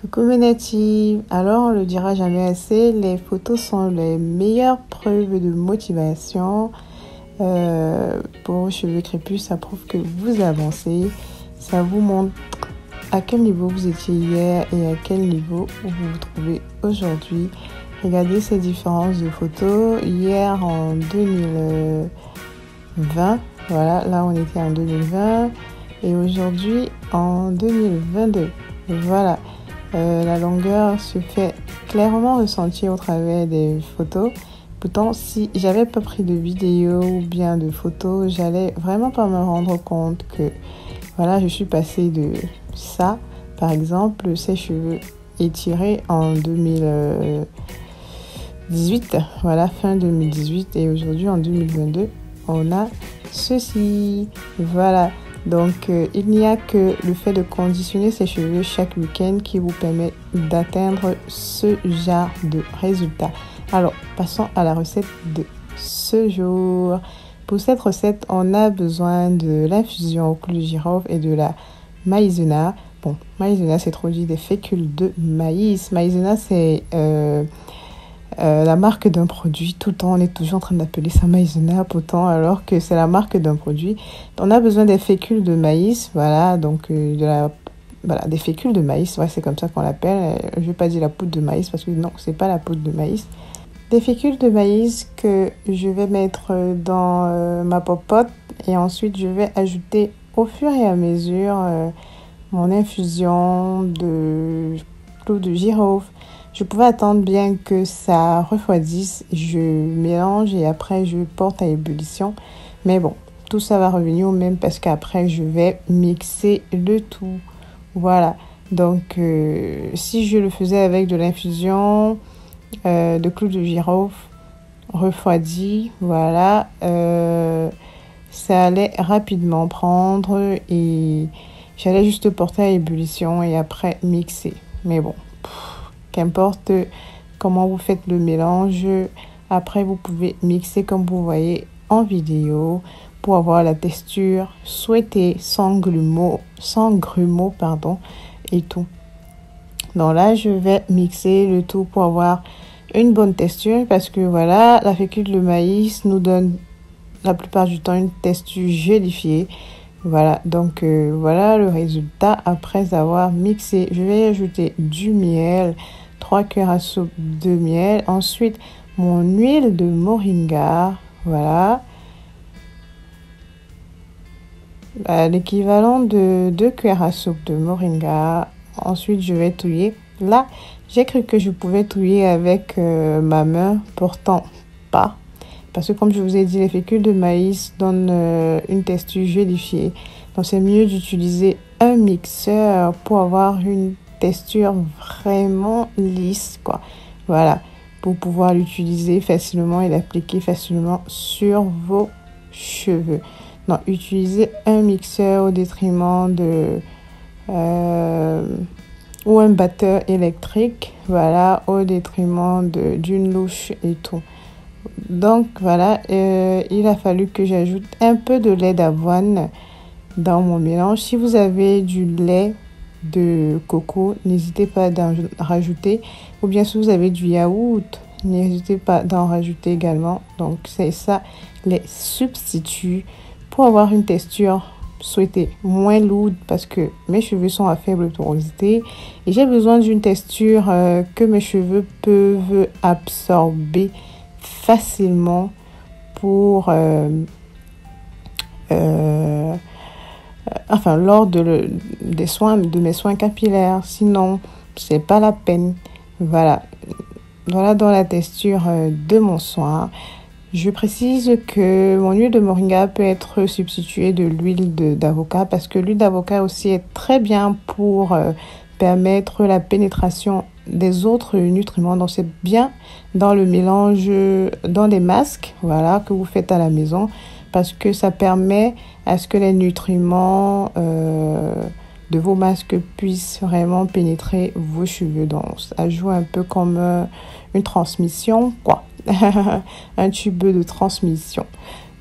Coucou mes natives, alors on le dira jamais assez, les photos sont les meilleures preuves de motivation. Pour vos cheveux crépus, ça prouve que vous avancez, ça vous montre à quel niveau vous étiez hier et à quel niveau vous vous trouvez aujourd'hui. Regardez ces différences de photos. Hier en 2020, voilà, là on était en 2020 et aujourd'hui en 2022. Voilà. La longueur se fait clairement ressentir au travers des photos. Pourtant, si j'avais pas pris de vidéo ou bien de photos, j'allais vraiment pas me rendre compte que voilà, je suis passée de ça, par exemple, ces cheveux étirés en 2018, voilà, fin 2018 et aujourd'hui en 2022, on a ceci, voilà. Donc, il n'y a que le fait de conditionner ses cheveux chaque week-end qui vous permet d'atteindre ce genre de résultat. Alors, passons à la recette de ce jour. Pour cette recette, on a besoin de l'infusion au clou de girofle et de la maïzena. Bon, maïzena, c'est traduit des fécules de maïs. Maïzena, c'est la marque d'un produit. Tout le temps, on est toujours en train d'appeler ça maïzena, pourtant, alors que c'est la marque d'un produit. On a besoin des fécules de maïs, voilà, donc des fécules de maïs, ouais, c'est comme ça qu'on l'appelle. Je vais pas dire la poudre de maïs parce que non, c'est pas la poudre de maïs. Des fécules de maïs que je vais mettre dans ma popote et ensuite je vais ajouter au fur et à mesure mon infusion de clou de girofle. Je pouvais attendre bien que ça refroidisse, je mélange et après je porte à ébullition. Mais bon, tout ça va revenir au même parce qu'après je vais mixer le tout. Voilà, donc si je le faisais avec de l'infusion de clou de girofle refroidi, voilà, ça allait rapidement prendre et j'allais juste porter à ébullition et après mixer. Mais bon. Qu'importe comment vous faites le mélange, après vous pouvez mixer comme vous voyez en vidéo pour avoir la texture souhaitée sans grumeaux, et tout. Donc là, je vais mixer le tout pour avoir une bonne texture parce que voilà, la fécule de maïs nous donne la plupart du temps une texture gélifiée. Voilà, donc voilà le résultat après avoir mixé. Je vais ajouter du miel, 3 cuillères à soupe de miel. Ensuite, mon huile de moringa, voilà. L'équivalent de 2 cuillères à soupe de moringa. Ensuite, je vais touiller. Là, j'ai cru que je pouvais touiller avec ma main, pourtant pas. Parce que comme je vous ai dit, les fécules de maïs donnent une texture gélifiée. Donc c'est mieux d'utiliser un mixeur pour avoir une texture vraiment lisse, quoi. Voilà, pour pouvoir l'utiliser facilement et l'appliquer facilement sur vos cheveux. Donc utilisez un mixeur au détriment de... ou un batteur électrique, voilà, au détriment d'une louche et tout. Donc voilà, il a fallu que j'ajoute un peu de lait d'avoine dans mon mélange. Si vous avez du lait de coco, n'hésitez pas d'en rajouter. Ou bien si vous avez du yaourt, n'hésitez pas d'en rajouter également. Donc c'est ça les substituts pour avoir une texture souhaitée, moins lourde parce que mes cheveux sont à faible porosité et j'ai besoin d'une texture que mes cheveux peuvent absorber facilement pour lors de mes soins capillaires, sinon c'est pas la peine. Voilà dans la texture de mon soin. Je précise que mon huile de moringa peut être substituée de l'huile d'avocat parce que l'huile d'avocat aussi est très bien pour permettre la pénétration des autres nutriments. Donc c'est bien dans le mélange, dans les masques, voilà, que vous faites à la maison parce que ça permet à ce que les nutriments de vos masques puissent vraiment pénétrer vos cheveux. Donc ça joue un peu comme une transmission, quoi. Un tube de transmission.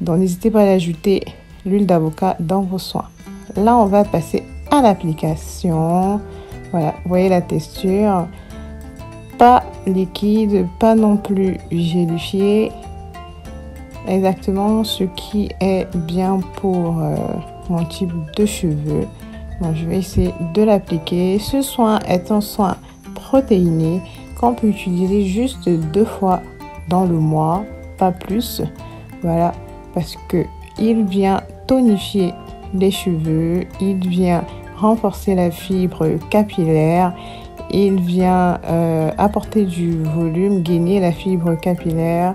Donc n'hésitez pas à ajouter l'huile d'avocat dans vos soins. Là on va passer à l'application. Voilà, vous voyez la texture. Pas liquide, pas non plus gélifié. Exactement ce qui est bien pour mon type de cheveux. Donc, je vais essayer de l'appliquer. Ce soin est un soin protéiné qu'on peut utiliser juste 2 fois dans le mois, pas plus. Voilà, parce que il vient tonifier les cheveux, il vient renforcer la fibre capillaire, il vient apporter du volume, gainer la fibre capillaire.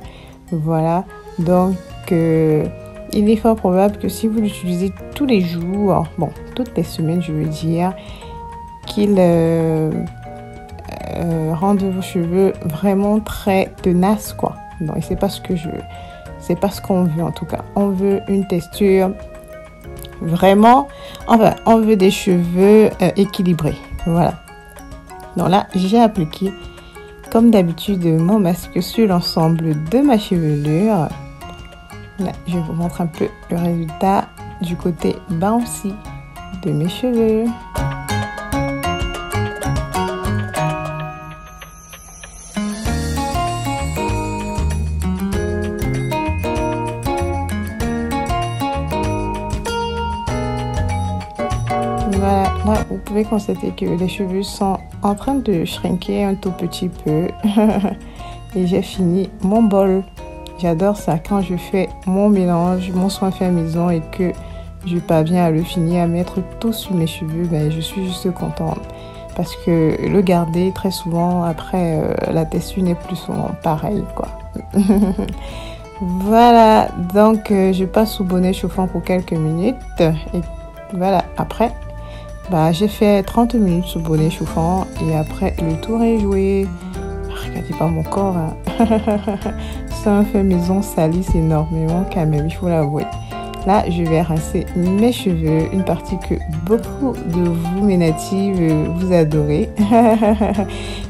Voilà, donc il est fort probable que si vous l'utilisez tous les jours, bon, toutes les semaines je veux dire, qu'il rende vos cheveux vraiment très tenaces, quoi. Donc c'est pas ce que je veux, c'est pas ce qu'on veut en tout cas. On veut une texture vraiment, enfin on veut des cheveux équilibrés, voilà. Donc là j'ai appliqué comme d'habitude mon masque sur l'ensemble de ma chevelure. Là, je vous montre un peu le résultat du côté bouncy de mes cheveux. Voilà, là vous pouvez constater que les cheveux sont en train de shrinker un tout petit peu. Et j'ai fini mon bol. J'adore ça quand je fais mon mélange, mon soin fait maison et que je parviens à le finir, à mettre tout sur mes cheveux, ben, je suis juste contente. Parce que le garder très souvent, après, la texture n'est plus souvent pareille, quoi. Voilà, donc je passe sous bonnet chauffant pour quelques minutes. Et voilà, après, bah, j'ai fait 30 minutes sous bonnet chauffant et après, le tour est joué. Regardez pas mon corps, hein. Ça fait maison salisse énormément quand même, il faut l'avouer. Là, je vais rincer mes cheveux, une partie que beaucoup de vous, mes natives, vous adorez.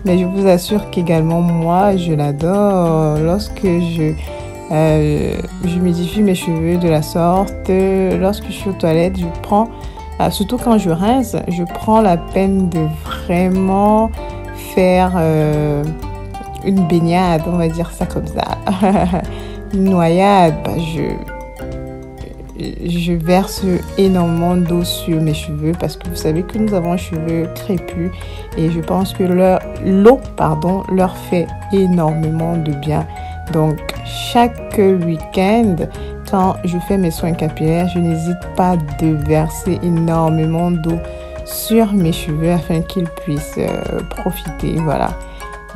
Mais je vous assure qu'également moi, je l'adore. Lorsque je humidifie mes cheveux de la sorte, lorsque je suis aux toilettes, je prends, surtout quand je rince, je prends la peine de vraiment faire une baignade, on va dire ça comme ça. Une noyade, bah, je verse énormément d'eau sur mes cheveux parce que vous savez que nous avons un cheveu crépus et je pense que l'eau leur fait énormément de bien. Donc chaque week-end, quand je fais mes soins capillaires, je n'hésite pas de verser énormément d'eau sur mes cheveux afin qu'ils puissent profiter, voilà.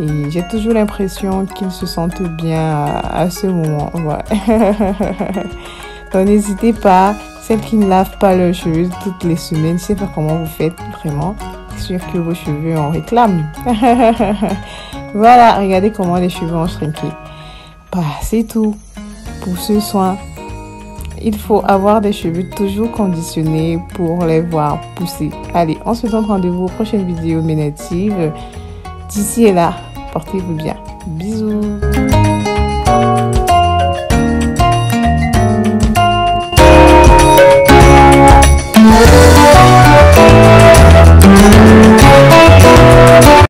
Et j'ai toujours l'impression qu'ils se sentent bien à ce moment. Voilà. Donc n'hésitez pas, celles qui ne lavent pas leurs cheveux toutes les semaines, je ne sais pas comment vous faites vraiment. C'est sûr que vos cheveux en réclament. Voilà, regardez comment les cheveux ont shrinké. Bah, c'est tout pour ce soin. Il faut avoir des cheveux toujours conditionnés pour les voir pousser. Allez, on se donne rendez-vous aux prochaines vidéos, mes natives. D'ici et là, portez-vous bien. Bisous.